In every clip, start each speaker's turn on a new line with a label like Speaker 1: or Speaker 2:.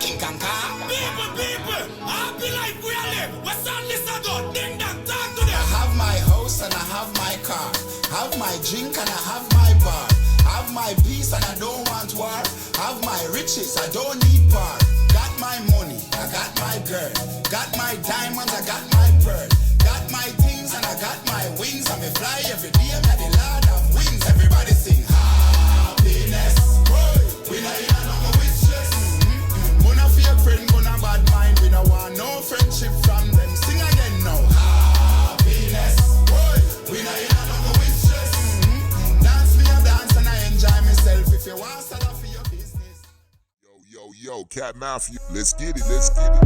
Speaker 1: King Kanka. People, happy life we are live. What's on this about? Ding dong, talk to them. I have my house and I have my car. Have my drink and I have my bar. Have my peace and I don't want war. Have my riches, I don't need bar. Got my money, I got my girl. Got my diamonds, I got my pearl. Got my things and I got my wings. I may fly every day, I'm the Lord of wings. Everybody sing happiness. We not in a number with stress. Gonna fear friend, gonna bad mind. We don't want no friendship from them. Sing again now. Happiness. We not in a number with stress. Dance me a dance and I enjoy myself. If you want to for your business.
Speaker 2: Yo, Cat Mafia. Let's get it, let's get it.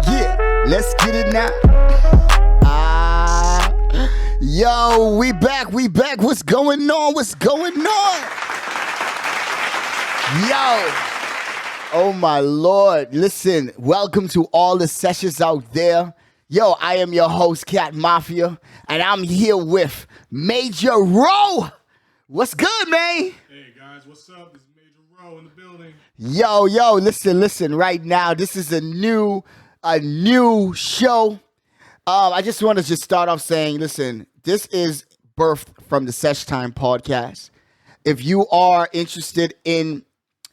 Speaker 3: Yeah, let's get it now. Yo, we back. What's going on? Yo, oh my Lord. Listen, welcome to all the sessions out there. Yo, I am your host, Cat Mafia, and I'm here with Major Ro. What's good, man?
Speaker 4: Hey guys, what's up? It's Major Ro in the building.
Speaker 3: Yo, listen, right now, this is a new show. I just want to start off saying, listen, this is birthed from the Sesh Time podcast. If you are interested in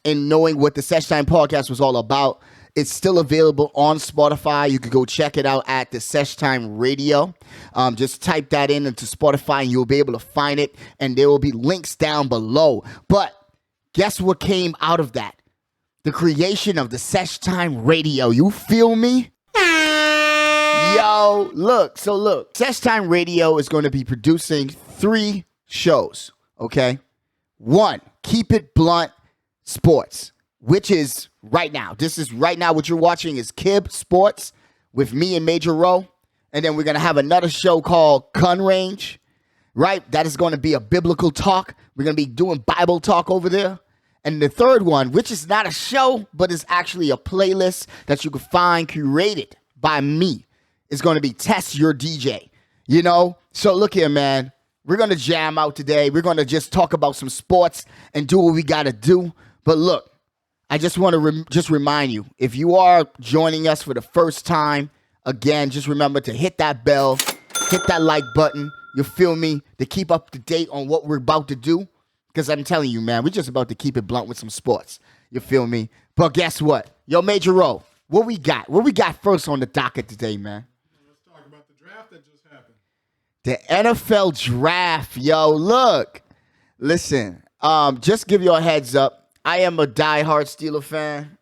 Speaker 3: knowing what the Sesh Time podcast was all about, it's still available on Spotify. You can go check it out at the Sesh Time Radio. Just type that into Spotify and you'll be able to find it. And there will be links down below. But guess what came out of that? The creation of the Sesh Time Radio. You feel me? Yo, look. Sesh Time Radio is going to be producing 3 shows, okay? 1, Keep It Blunt Sports, which is right now. This is right now what you're watching is K.I.B Sports with me and Major Ro. And then we're going to have another show called Gun Range, right? That is going to be a biblical talk. We're going to be doing Bible talk over there. And the third one, which is not a show, but is actually a playlist that you can find curated by me, is going to be Test Your DJ. You know? So look here, man. We're going to jam out today. We're going to just talk about some sports and do what we got to do. But look, I just want to just remind you, if you are joining us for the first time, again, just remember to hit that bell, hit that like button, you feel me, to keep up to date on what we're about to do. Because I'm telling you, man, we're just about to keep it blunt with some sports. You feel me? But guess what? Yo, Major Ro, what we got? What we got first on the docket today, man?
Speaker 4: Let's talk about the draft that just happened.
Speaker 3: The NFL draft. Yo, look. Listen, just give you a heads up. I am a diehard Steeler fan.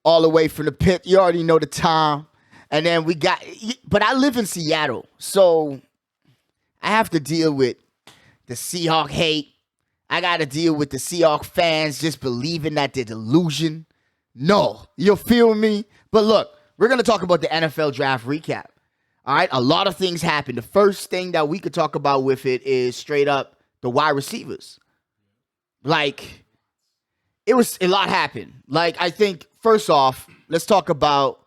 Speaker 3: All the way from the pit. You already know the time. And then but I live in Seattle. So I have to deal with the Seahawk hate. I got to deal with the Seahawks fans just believing that they're delusion. No, you feel me? But look, we're going to talk about the NFL draft recap. All right, a lot of things happened. The first thing that we could talk about with it is straight up the wide receivers. Like, a lot happened. Like, I think, first off, let's talk about,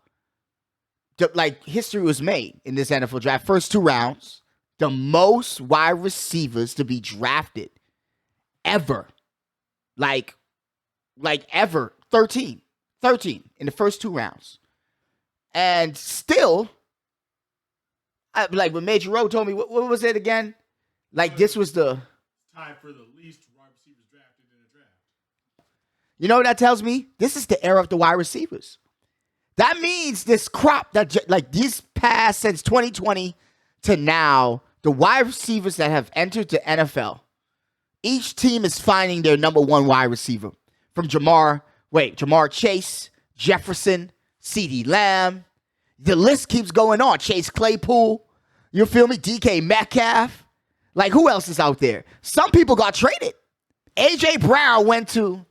Speaker 3: history was made in this NFL draft. First 2 rounds, the most wide receivers to be drafted ever. Like ever. 13 in the first 2 rounds. And still, when Major Ro told me, what was it again? Like, this was the
Speaker 4: time for the least wide receivers drafted in a draft.
Speaker 3: You know what that tells me? This is the era of the wide receivers. That means this crop these past since 2020 to now, the wide receivers that have entered the NFL, each team is finding their number 1 wide receiver. From Jamar Chase, Jefferson, CeeDee Lamb. The list keeps going on. Chase Claypool. You feel me? DK Metcalf. Like, who else is out there? Some people got traded. A.J. Brown went to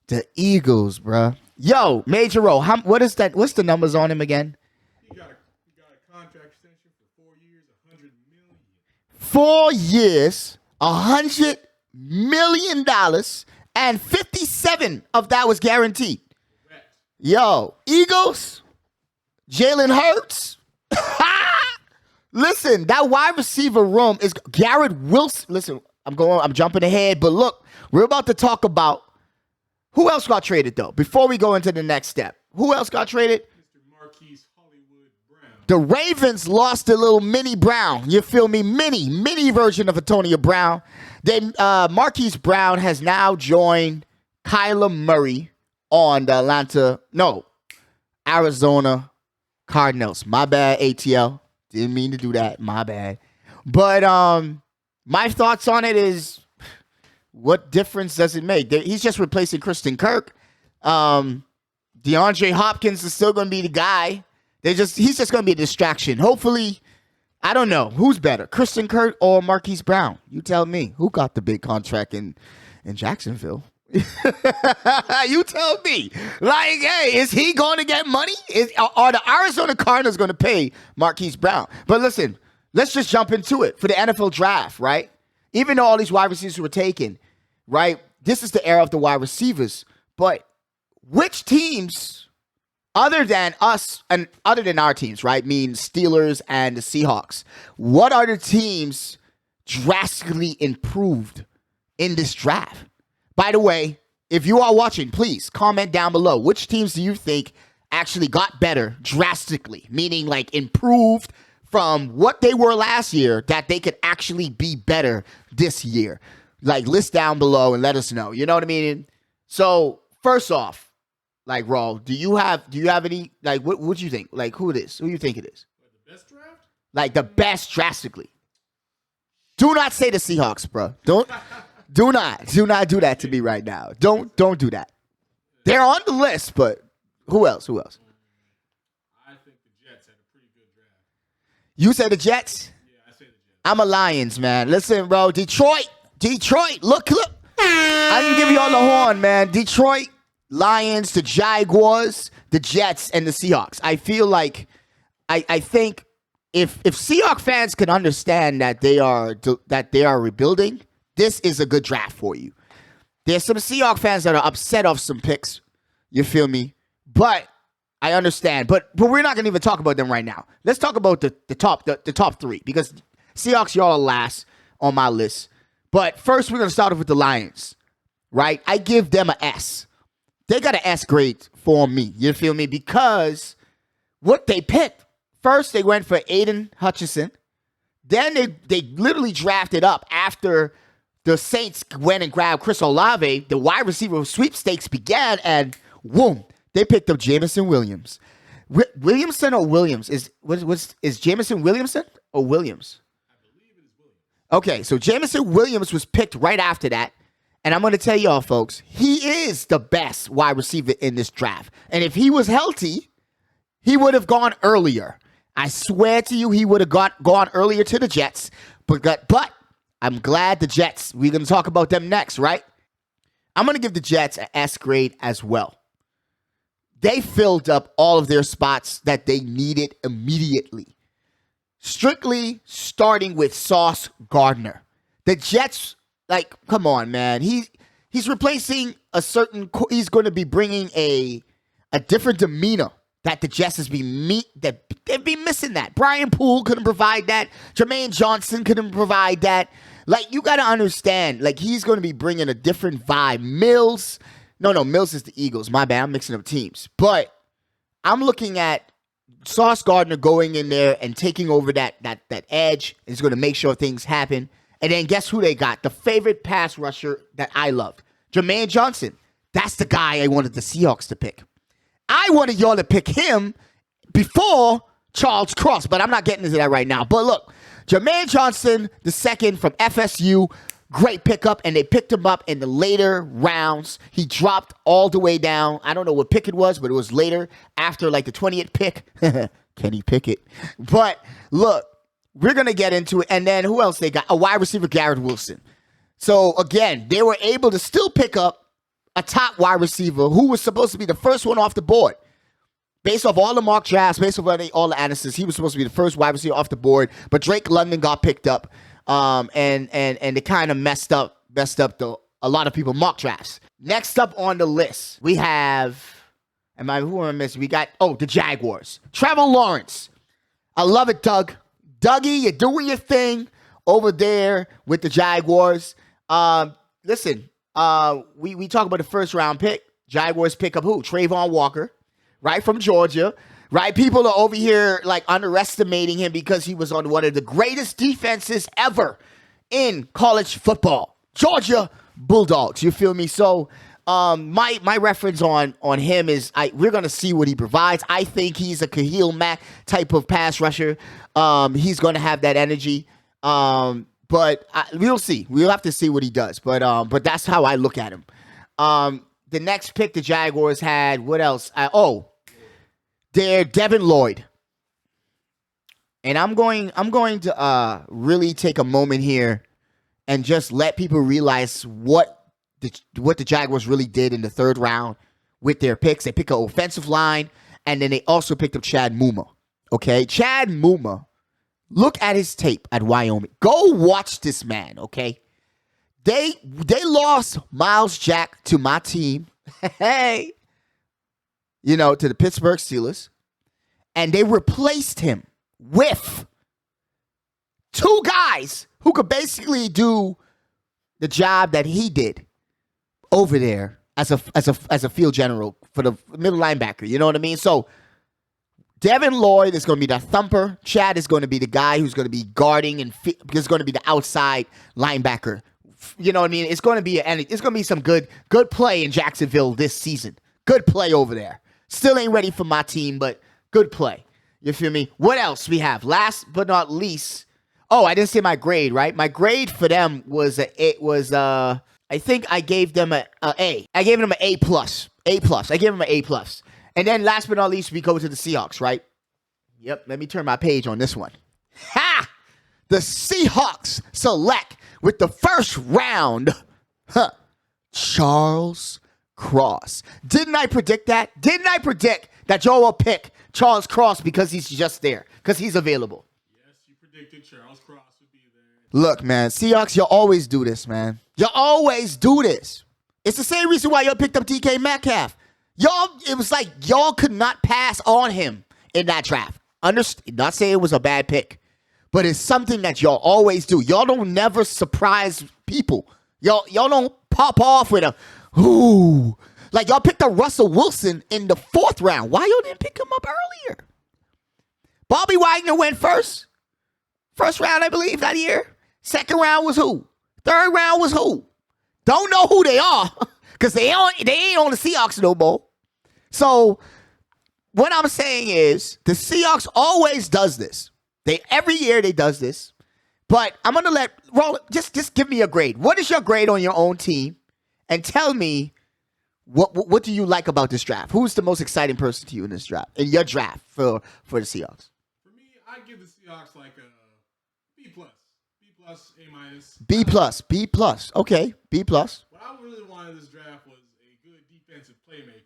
Speaker 3: the Eagles, bruh. Yo, Major Ro, what is that? What's the numbers on him again?
Speaker 4: He got a contract extension for 4 years, $100 million.
Speaker 3: 4 years, $100 million, and 57 of that was guaranteed.
Speaker 4: Correct.
Speaker 3: Yo, Eagles, Jalen Hurts. Listen, that wide receiver room is Garrett Wilson. Listen, I'm jumping ahead, but look, we're about to talk about who else got traded though. Before we go into the next step, who else got traded?
Speaker 4: Mr. Marquise Hollywood Brown.
Speaker 3: The Ravens lost a little mini Brown. You feel me? Mini version of Antonio Brown. Then Marquise Brown has now joined Kyler Murray on the Arizona Cardinals. My bad, ATL. Didn't mean to do that. My bad. But my thoughts on it is, what difference does it make? He's just replacing Christian Kirk. DeAndre Hopkins is still going to be the guy. He's just going to be a distraction. Hopefully, I don't know. Who's better, Christian Kirk or Marquise Brown? You tell me. Who got the big contract in Jacksonville? You tell me. Like, hey, is he going to get money? Are the Arizona Cardinals going to pay Marquise Brown? But listen, let's just jump into it for the NFL draft, right? Even though all these wide receivers were taken, right? This is the era of the wide receivers. But which teams, other than us and other than our teams, right? Mean Steelers and the Seahawks. What other teams drastically improved in this draft? By the way, if you are watching, please comment down below. Which teams do you think actually got better drastically? Meaning like improved from what they were last year, that they could actually be better this year. Like, list down below and let us know. You know what I mean? So first off, like, Raw, do you have any, like, what you think? Like, who it is? Who you think it is?
Speaker 4: The best draft?
Speaker 3: Like, the best drastically. Do not say the Seahawks, bro. Do not do that to me right now. Don't do that. They're on the list, but who else?
Speaker 4: I think the Jets had a pretty good draft.
Speaker 3: You said the Jets?
Speaker 4: Yeah, I say the Jets.
Speaker 3: I'm a Lions, man. Listen, bro. Detroit. Look. I can give you all the horn, man. Detroit, Lions, the Jaguars, the Jets, and the Seahawks. I feel like I think if Seahawks fans can understand that they are rebuilding, this is a good draft for you. There's some Seahawks fans that are upset off some picks. You feel me? But I understand. But we're not going to even talk about them right now. Let's talk about the top three, because Seahawks, y'all are last on my list. But first, we're going to start off with the Lions, right? I give them an S. They got an S grade for me. You feel me? Because what they picked, first they went for Aiden Hutchinson. Then they literally drafted up after the Saints went and grabbed Chris Olave. The wide receiver sweepstakes began, and whoom, they picked up Jameson Williams. Williamson or Williams? Is Jameson Williamson or Williams?
Speaker 4: I believe it is Williams.
Speaker 3: Okay, so Jameson Williams was picked right after that. And I'm going to tell y'all, folks, he is the best wide receiver in this draft. And if he was healthy, he would have gone earlier. I swear to you, he would have gone earlier to the Jets. But I'm glad the Jets, we're going to talk about them next, right? I'm going to give the Jets an S grade as well. They filled up all of their spots that they needed immediately. Strictly starting with Sauce Gardner. The Jets, like, come on, man. He's replacing he's going to be bringing a different demeanor that the Jets has been they've been missing that. Brian Poole couldn't provide that. Jermaine Johnson couldn't provide that. Like, you got to understand, like, he's going to be bringing a different vibe. Mills is the Eagles. My bad, I'm mixing up teams. But I'm looking at Sauce Gardner going in there and taking over that edge. Is going to make sure things happen. And then guess who they got? The favorite pass rusher that I love, Jermaine Johnson. That's the guy I wanted the Seahawks to pick. I wanted y'all to pick him before Charles Cross, but I'm not getting into that right now. But look, Jermaine Johnson, the second from FSU, great pickup, and they picked him up in the later rounds. He dropped all the way down. I don't know what pick it was, but it was later after like the 20th pick. Kenny Pickett. But look, we're going to get into it. And then who else they got? A wide receiver, Garrett Wilson. So again, they were able to still pick up a top wide receiver who was supposed to be the first one off the board. Based off all the mock drafts, based off all the analysis, he was supposed to be the first wide receiver off the board. But Drake London got picked up, and it kind of messed up a lot of people mock drafts. Next up on the list, we have, who am I missing? We got the Jaguars. Trevor Lawrence. I love it, Doug. Dougie, you're doing your thing over there with the Jaguars. Listen, we talk about the first round pick. Jaguars pick up who? Trayvon Walker, right, from Georgia. Right? People are over here like underestimating him because he was on one of the greatest defenses ever in college football. Georgia Bulldogs. You feel me? So my reference on him is we're gonna see what he provides. I think he's a Khalil Mack type of pass rusher. He's gonna have that energy. But we'll see. We'll have to see what he does. But that's how I look at him. The next pick the Jaguars had, what else? They're Devin Lloyd. And I'm going to really take a moment here and just let people realize what the Jaguars really did in the third round with their picks. They pick an offensive line, and then they also picked up Chad Muma. Okay? Chad Muma, look at his tape at Wyoming. Go watch this man, okay? They lost Miles Jack to my team. Hey. To the Pittsburgh Steelers, and they replaced him with two guys who could basically do the job that he did over there as a field general for the middle linebacker. You know what I mean? So Devin Lloyd is going to be the thumper. Chad is going to be the guy who's going to be guarding and is going to be the outside linebacker. You know what I mean? It's going to be some good play in Jacksonville this season. Good play over there. Still ain't ready for my team, but good play. You feel me? What else we have? Last but not least, I didn't say my grade, right? My grade for them was I think I gave them a A. I gave them an A+. A+. I gave them an A+. And then last but not least, we go to the Seahawks, right? Yep, let me turn my page on this one. Ha! The Seahawks select with the first round, Charles Cross. Didn't I predict that? Didn't I predict that Joe will pick Charles Cross because he's just there, because he's available?
Speaker 4: Yes, you predicted Charles Cross would be there.
Speaker 3: Look, man, Seahawks, you always do this, man. You always do this. It's the same reason why y'all picked up DK Metcalf. It was like y'all could not pass on him in that draft. Not saying it was a bad pick, but it's something that y'all always do. Y'all don't never surprise people. Y'all don't pop off with a ooh. Like y'all picked up Russell Wilson in the 4th round. Why y'all didn't pick him up earlier? Bobby Wagner went first. First round, I believe, that year. Second round was who? Third round was who? Don't know who they are because they ain't on the Seahawks no more. So what I'm saying is the Seahawks always does this. Every year they does this. But I'm gonna let Roland just give me a grade. What is your grade on your own team? And tell me what do you like about this draft? Who's the most exciting person to you in this draft? In your draft for the Seahawks?
Speaker 4: For me, I'd give the Seahawks like a B+.
Speaker 3: B+, A-. Okay, B+.
Speaker 4: What I really wanted in this draft was a good defensive playmaker.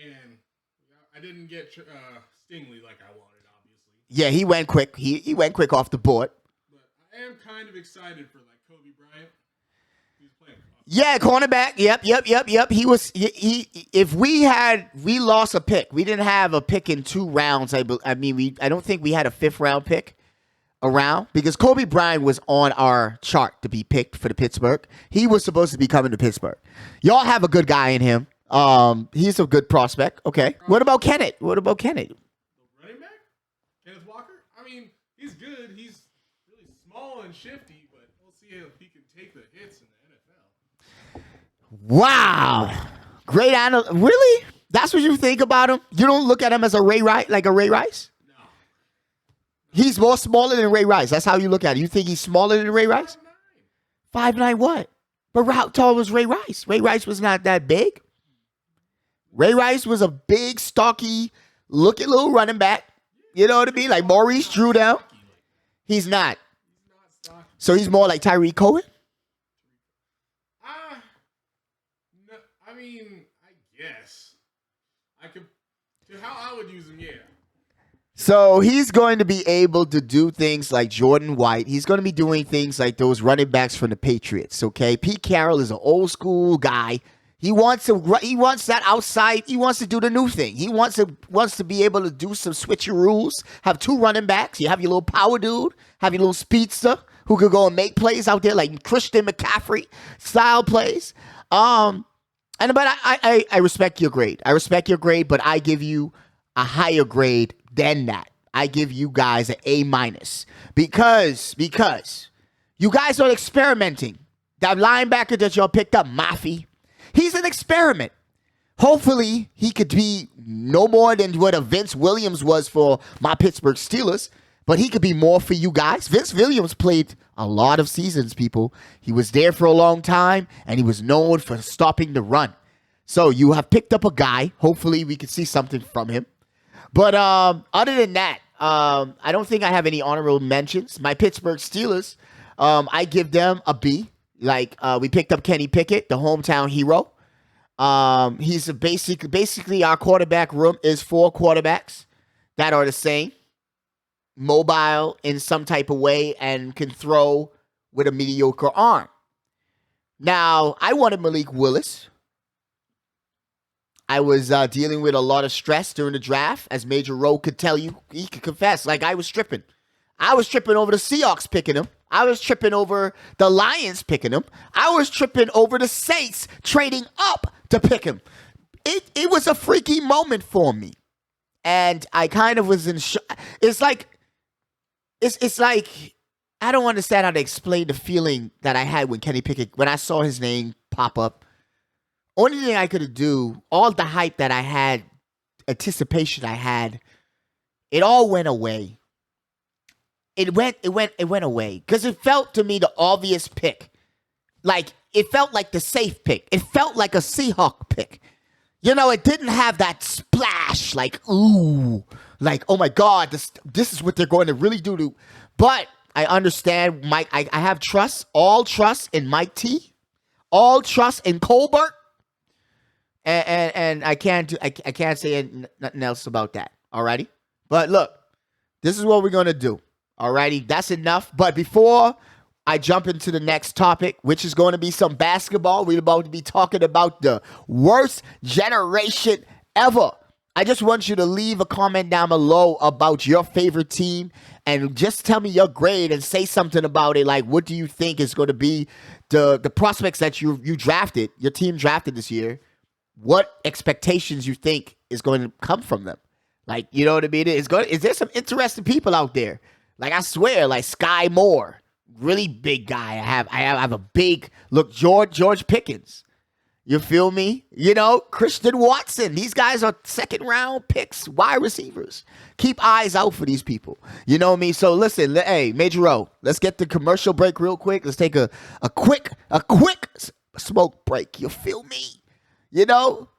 Speaker 4: And I didn't get Stingley like I wanted, obviously.
Speaker 3: Yeah, he went quick. He went quick off the board.
Speaker 4: But I am kind of excited for like Kobe Bryant. He's playing.
Speaker 3: Yeah, cornerback. Yep. If we lost a pick. We didn't have a pick in 2 rounds. I don't think we had a 5th round pick around because Kobe Bryant was on our chart to be picked for the Pittsburgh. He was supposed to be coming to Pittsburgh. Y'all have a good guy in him. He's a good prospect. Okay. What about Kenneth?
Speaker 4: Running back? Kenneth Walker? I mean, he's good. He's really small and shifty, but we'll see if he can take the hits in the NFL.
Speaker 3: Wow. Great analyst. Really? That's what you think about him? You don't look at him as a Ray Rice? No. He's more smaller than Ray Rice. That's how you look at it. You think he's smaller than Ray Rice? 5'9" what? But how tall was Ray Rice? Ray Rice was not that big. Ray Rice was a big, stocky, looking little running back. You know what I mean? Like Maurice Drew down. He's not. So he's more like Tyreek Cohen?
Speaker 4: No, I mean, I guess. To how I would use him, yeah.
Speaker 3: So he's going to be able to do things like Jordan White. He's going to be doing things like those running backs from the Patriots, okay? Pete Carroll is an old school guy. He wants that outside. He wants to do the new thing. He wants to be able to do some switcheroos, have 2 running backs. You have your little power dude, have your little speedster, who could go and make plays out there, like Christian McCaffrey style plays. But I respect your grade. I respect your grade, but I give you a higher grade than that. I give you guys an A minus because you guys are experimenting. That linebacker that y'all picked up, Mafi, he's an experiment. Hopefully, he could be no more than what a Vince Williams was for my Pittsburgh Steelers, but he could be more for you guys. Vince Williams played a lot of seasons, people. He was there for a long time, and he was known for stopping the run. So you have picked up a guy. Hopefully, we can see something from him. But other than that, I don't think I have any honorable mentions. My Pittsburgh Steelers, I give them a B. Like, we picked up Kenny Pickett, the hometown hero. He's basically our quarterback room is 4 quarterbacks that are the same, mobile in some type of way, and can throw with a mediocre arm. Now, I wanted Malik Willis. I was dealing with a lot of stress during the draft, as Major Rowe could tell you. He could confess, like, I was tripping. I was tripping over the Seahawks picking him. I was tripping over the Lions picking him. I was tripping over the Saints trading up to pick him. It was a freaky moment for me. And I kind of was in shock. It's like, I don't understand how to explain the feeling that I had when Kenny Pickett, when I saw his name pop up. Only thing I could do, all the hype that I had, anticipation I had, it all went away. It went away because it felt to me the obvious pick. Like, it felt like the safe pick. It felt like a Seahawk pick. You know, it didn't have that splash, like, ooh, like, oh my God, this is what they're going to really do. But I understand, Mike. I have all trust in Mike T, all trust in Colbert, and I can't say nothing else about that. Alrighty, but look, this is what we're gonna do. Alrighty, that's enough. But before I jump into the next topic, which is going to be some basketball, we're about to be talking about the worst generation ever. I just want you to leave a comment down below about your favorite team and just tell me your grade and say something about it. Like, what do you think is going to be the prospects that you drafted, your team drafted this year? What expectations you think is going to come from them? Like, you know what I mean? Is there some interesting people out there? Like, I swear, like Sky Moore, really big guy. I have a big look. George Pickens, you feel me? You know, Christian Watson. These guys are 2nd round picks, wide receivers. Keep eyes out for these people. You know me. So listen, hey, Major Rowe, let's get the commercial break real quick. Let's take a quick smoke break. You feel me? You know,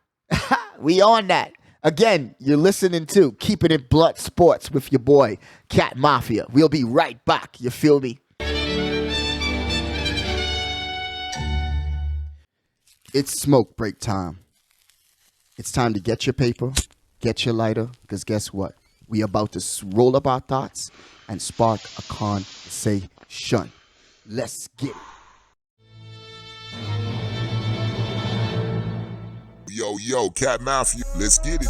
Speaker 3: we on that. Again, you're listening to Keeping It Blunt Sports with your boy, Cat Mafia. We'll be right back. You feel me? It's smoke break time. It's time to get your paper, get your lighter, because guess what? We about to roll up our thoughts and spark a conversation. Let's get it.
Speaker 2: Yo, Cat Mafia, let's get it.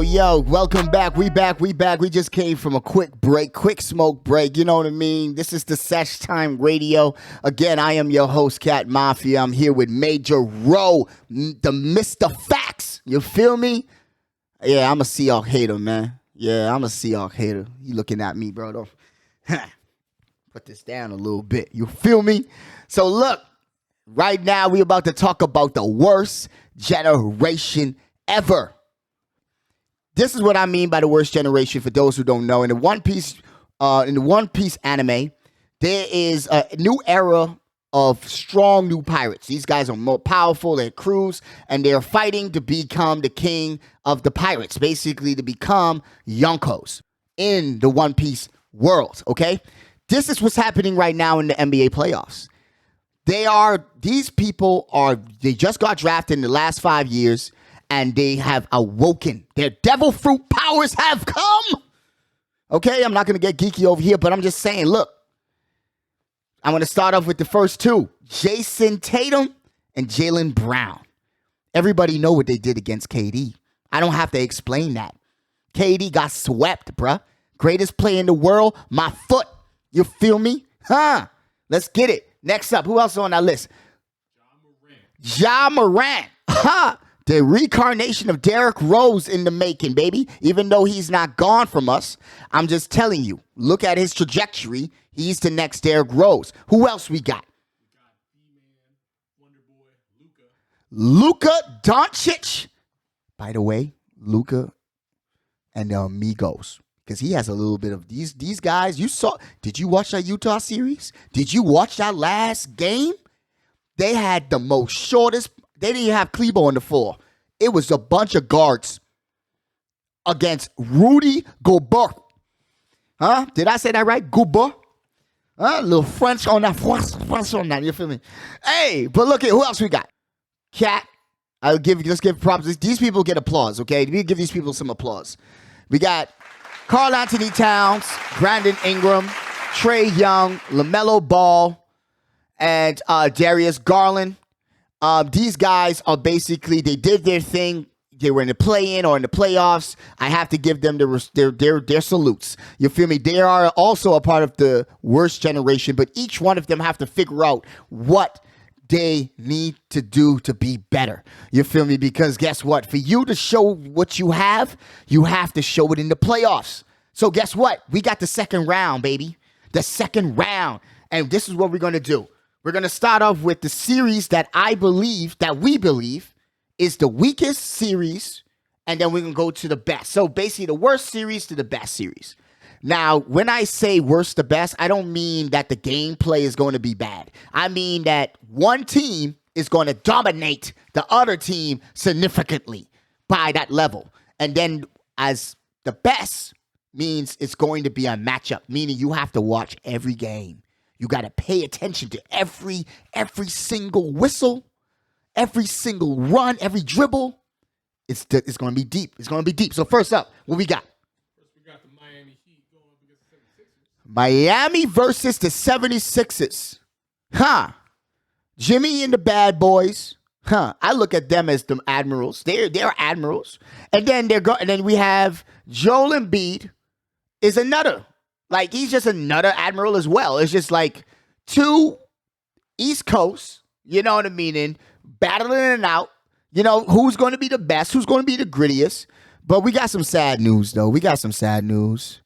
Speaker 3: Yo, welcome back. We back. We just came from a quick smoke break. You know what I mean? This is the Sesh Time Radio. Again, I am your host, Cat Mafia. I'm here with Major Rowe, the Mr. Facts. You feel me? Yeah, I'm a Seahawk hater, man. Yeah, I'm a Seahawk hater. You looking at me, bro, though. Put this down a little bit. You feel me? So look, right now we're about to talk about the worst generation ever. This is what I mean by the worst generation for those who don't know. In the One Piece anime, there is a new era of strong new pirates. These guys are more powerful, they're crews, and they're fighting to become the king of the pirates, basically to become Yonkos in the One Piece world, okay? This is what's happening right now in the NBA playoffs. These people they just got drafted in the last 5 years, and they have awoken. Their devil fruit powers have come. Okay, I'm not going to get geeky over here, but I'm just saying, look, I'm going to start off with the first two, Jason Tatum and Jaylen Brown. Everybody know what they did against KD. I don't have to explain that. KD got swept, bruh. Greatest player in the world, my foot. You feel me? Huh? Let's get it. Next up, who else is on that list? Ja Morant. Ha! The reincarnation of Derrick Rose in the making, baby. Even though he's not gone from us, I'm just telling you. Look at his trajectory. He's the next Derrick Rose. Who else we got? Luka Doncic. By the way, Luka and the Amigos. Because he has a little bit of these guys. Did you watch that Utah series? Did you watch that last game? They had the most shortest. They didn't even have Klebo on the floor. It was a bunch of guards against Rudy Gobert. Huh? Did I say that right? Gobert? A little French on that. French on that. You feel me? Hey, but look at who else we got. Cat. Let's give props. These people get applause, okay? We give these people some applause. We got Karl Anthony Towns, Brandon Ingram, Trae Young, LaMelo Ball, and Darius Garland. These guys are basically, they did their thing. They were in the play-in or in the playoffs. I have to give them their salutes. You feel me? They are also a part of the worst generation, but each one of them have to figure out what they need to do to be better. You feel me? Because guess what? For you to show what you have to show it in the playoffs. So guess what? We got the second round, baby. The second round. And this is what we're going to do. We're going to start off with the series that we believe is the weakest series, and then we're going to go to the best. So basically the worst series to the best series. Now, when I say worst to best, I don't mean that the gameplay is going to be bad. I mean that one team is going to dominate the other team significantly by that level. And then as the best means it's going to be a matchup, meaning you have to watch every game. You got to pay attention to every single whistle, every single run, every dribble. It's going to be deep. It's going to be deep. So first up, what we got?
Speaker 4: First, we got the Miami Heat going up against the 76ers.
Speaker 3: Miami versus the 76ers. Huh. Jimmy and the bad boys. Huh. I look at them as the admirals. They're admirals. And then we have Joel Embiid is another. Like, he's just another admiral as well. It's just like two East Coast, you know what I mean, and battling it out. You know, who's going to be the best? Who's going to be the grittiest? But we got some sad news, though. We got some sad news.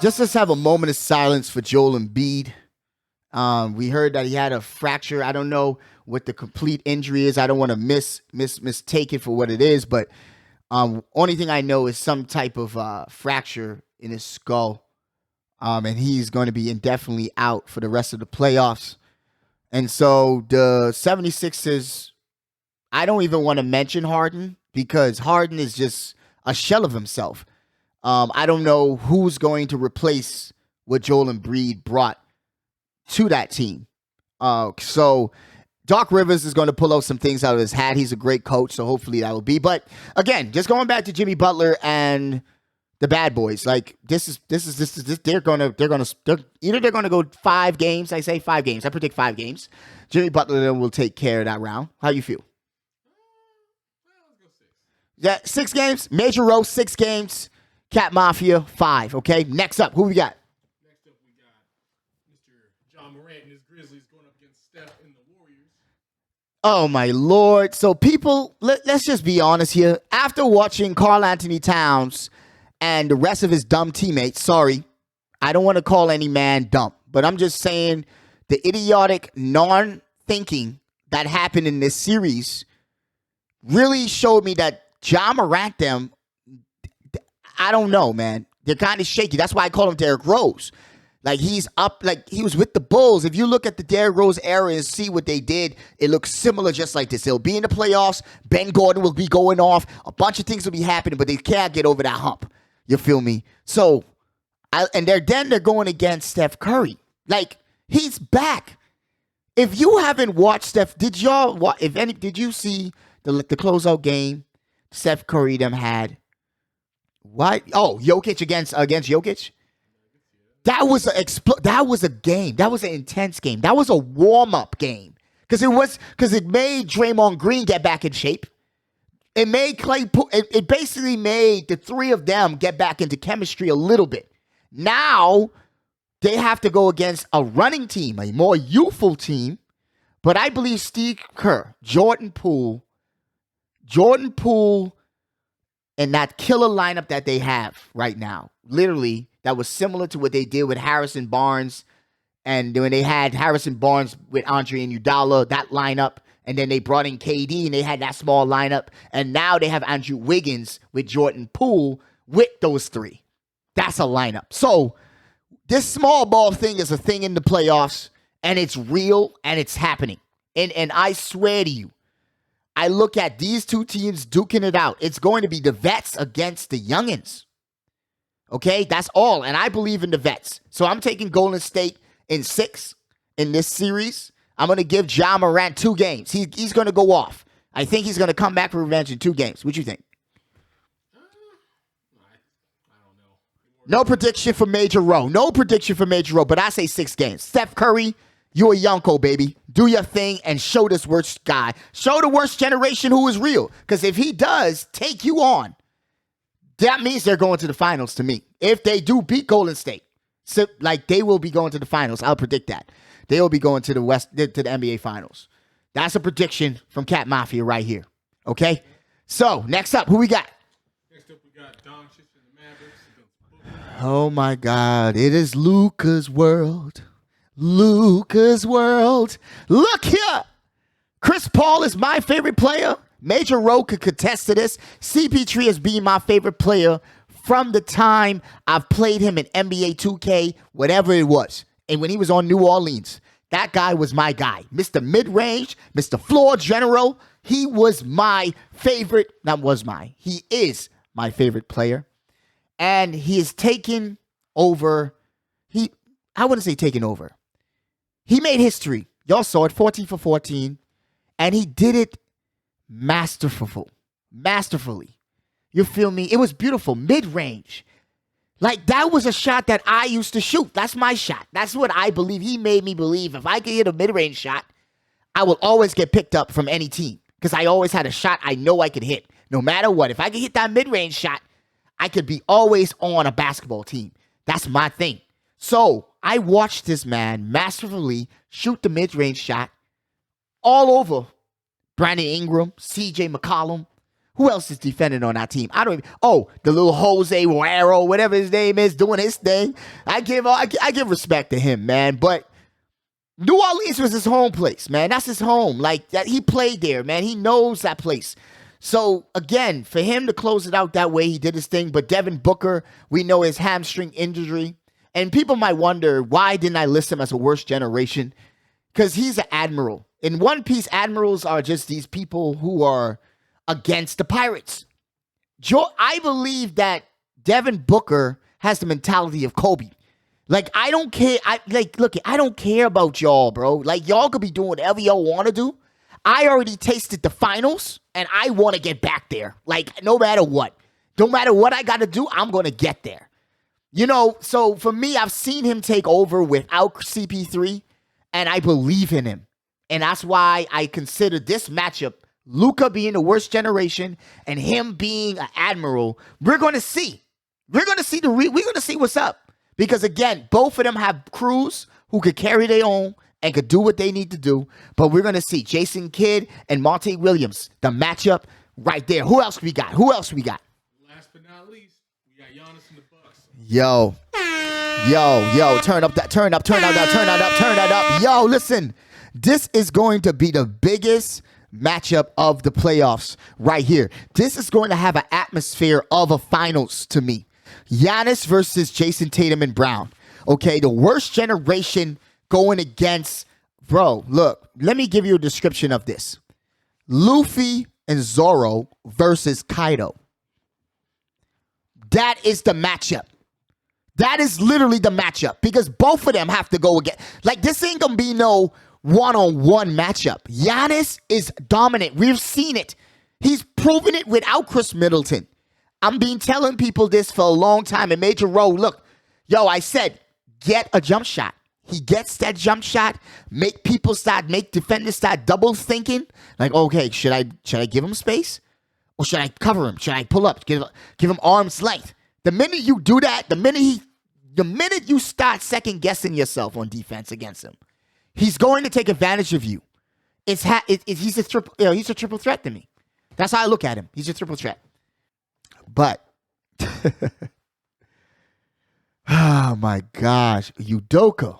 Speaker 3: Just let's have a moment of silence for Joel Embiid. We heard that he had a fracture. I don't know what the complete injury is. I don't want to mistake it for what it is, but only thing I know is some type of fracture in his skull. And he's going to be indefinitely out for the rest of the playoffs. And so the 76ers, I don't even want to mention Harden because Harden is just a shell of himself. I don't know who's going to replace what Joel Embiid brought to that team. So Doc Rivers is going to pull out some things out of his hat. He's a great coach, so hopefully that will be. But again, just going back to Jimmy Butler and the bad boys, like this is they're gonna go 5 games. I say 5 games. I predict 5 games. Jimmy Butler will take care of that round. How you feel?
Speaker 4: Let's go 6.
Speaker 3: Yeah, 6 games. Major roast 6 games. Cat Mafia 5. Okay. Next up, who we got?
Speaker 4: Next up, we got Mr. John Morant and his Grizzlies going up against Steph and the Warriors.
Speaker 3: Oh, my Lord. So people, let's just be honest here. After watching Karl Anthony Towns and the rest of his dumb teammates, sorry, I don't want to call any man dumb, but I'm just saying the idiotic non-thinking that happened in this series really showed me that John Morant, I don't know, man. They're kind of shaky. That's why I call him Derrick Rose. Like, he's up, like, he was with the Bulls. If you look at the Derrick Rose era and see what they did, it looks similar just like this. They'll be in the playoffs. Ben Gordon will be going off. A bunch of things will be happening, but they can't get over that hump. You feel me? So, they're going against Steph Curry. Like, he's back. If you haven't watched Steph, did you see the closeout game Steph Curry them had? What? Oh, Jokic against Jokic? That was a game. That was an intense game. That was a warm-up game. Because it made Draymond Green get back in shape. It made Claypool, it basically made the three of them get back into chemistry a little bit. Now, they have to go against a running team, a more youthful team. But I believe Steve Kerr, Jordan Poole, and that killer lineup that they have right now, literally, that was similar to what they did with Harrison Barnes. And when they had Harrison Barnes with Andre and Iguodala, that lineup. And then they brought in KD and they had that small lineup. And now they have Andrew Wiggins with Jordan Poole with those three. That's a lineup. So this small ball thing is a thing in the playoffs. And it's real and it's happening. And I swear to you, I look at these two teams duking it out. It's going to be the vets against the youngins. Okay, that's all. And I believe in the vets. So I'm taking Golden State in 6 in this series. I'm going to give Ja Morant 2 games. He's going to go off. I think he's going to come back for revenge in 2 games. What you think?
Speaker 4: I don't know.
Speaker 3: No prediction for Major Row. But I say 6 games. Steph Curry, you a Yonko, baby. Do your thing and show this worst guy. Show the worst generation who is real. Because if he does take you on, that means they're going to the finals to me. If they do beat Golden State. So, like, they will be going to the finals. I'll predict that. They will be going to the NBA Finals. That's a prediction from Cat Mafia right here. Okay? So, next up, who we got?
Speaker 4: Next up, we got Doncic and the Mavericks against
Speaker 3: Oh, my God. It is Luka's world. Luka's world. Look here. Chris Paul is my favorite player. Major Rowe could contest to this. CP3 has been my favorite player from the time I've played him in NBA 2K, whatever it was. And when he was on New Orleans, that guy was my guy. Mr. Mid-Range, Mr. Floor General. He was my favorite. He is my favorite player. And he is taken over. I wouldn't say taken over. He made history. Y'all saw it, 14 for 14. And he did it masterfully. You feel me? It was beautiful. Mid-range. Like, that was a shot that I used to shoot. That's my shot. That's what I believe. He made me believe if I could hit a mid-range shot, I will always get picked up from any team. Because I always had a shot I know I could hit. No matter what. If I could hit that mid-range shot, I could be always on a basketball team. That's my thing. So, I watched this man masterfully shoot the mid-range shot all over Brandon Ingram, CJ McCollum. Who else is defending on that team? I don't even. Oh, the little Jose Guerrero, whatever his name is, doing his thing. I give respect to him, man. But New Orleans was his home place, man. That's his home. Like, that, he played there, man. He knows that place. So, again, for him to close it out that way, he did his thing. But Devin Booker, we know his hamstring injury. And people might wonder, why didn't I list him as a worst generation? Because he's an admiral. In One Piece, admirals are just these people who are against the pirates. I believe that Devin Booker has the mentality of Kobe. Like, I don't care. Look, I don't care about y'all, bro. Like, y'all could be doing whatever y'all want to do. I already tasted the finals, and I want to get back there. Like, no matter what. No matter what I got to do, I'm going to get there. You know, so for me, I've seen him take over without CP3, and I believe in him. And that's why I consider this matchup, Luka being the worst generation and him being an admiral. We're going to see. We're going to see what's up. Because again, both of them have crews who could carry their own and could do what they need to do. But we're going to see Jason Kidd and Monte Williams, the matchup right there. Who else we got?
Speaker 4: Last but not least, we got Giannis and the Bucks.
Speaker 3: Yo, turn that up. Yo, listen, this is going to be the biggest matchup of the playoffs right here. This is going to have an atmosphere of a finals to me. Giannis versus Jason Tatum and Brown. Okay, the worst generation going against, bro, look, let me give you a description of this. Luffy and Zoro versus Kaido. That is the matchup. That is literally the matchup because both of them have to go again. Like, this ain't going to be no one-on-one matchup. Giannis is dominant. We've seen it. He's proven it without Chris Middleton. I've been telling people this for a long time. And Major Rowe, look, I said, get a jump shot. He gets that jump shot, make defenders start double thinking. Like, okay, should I give him space? Or should I cover him? Should I pull up? Give him arm's length. The minute you do that, the minute you start second guessing yourself on defense against him, he's going to take advantage of you. He's a triple threat to me. That's how I look at him. He's a triple threat. But oh my gosh, Udoka.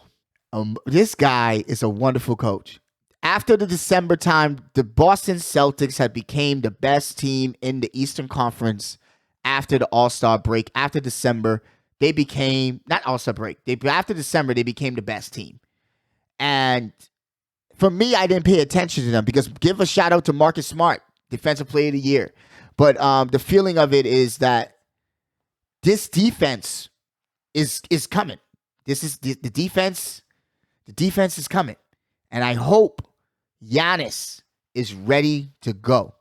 Speaker 3: This guy is a wonderful coach. After the December time, the Boston Celtics had became the best team in the Eastern Conference after the All-Star break. After December, they became, not All-Star break, after December, they became the best team. And for me, I didn't pay attention to them because give a shout out to Marcus Smart, Defensive Player of the Year. But the feeling of it is that this defense is coming. This is the defense. The defense is coming. And I hope Giannis is ready to go.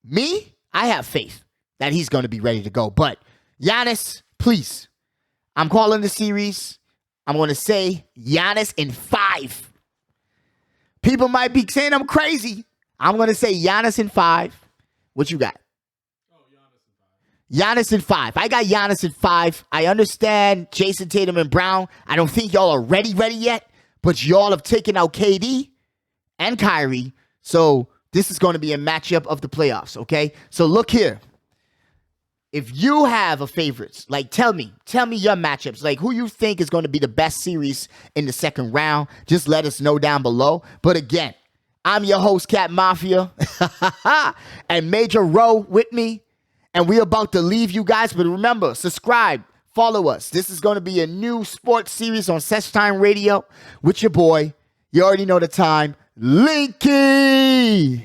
Speaker 3: Me, I have faith that he's going to be ready to go. But Giannis, please, I'm calling the series. I'm going to say Giannis in 5. People might be saying I'm crazy. I'm going to say Giannis in 5. What you got? Giannis in 5. I got Giannis in 5. I understand Jason Tatum and Brown. I don't think y'all are ready yet. But y'all have taken out KD and Kyrie. So this is going to be a matchup of the playoffs, okay? So look here. If you have a favorites, like tell me your matchups. Like who you think is going to be the best series in the second round. Just let us know down below. But again, I'm your host, Cat Mafia. And Major Row with me. And we're about to leave you guys. But remember, subscribe. Follow us. This is going to be a new sports series on Sesh Time Radio with your boy. You already know the time. Linky.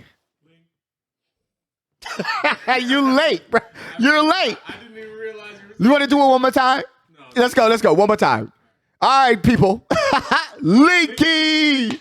Speaker 3: You late, bro. You're late.
Speaker 4: I didn't even realize you were.
Speaker 3: You want to do it one more time?
Speaker 4: No.
Speaker 3: Let's go. One more time. All right, people. Linky.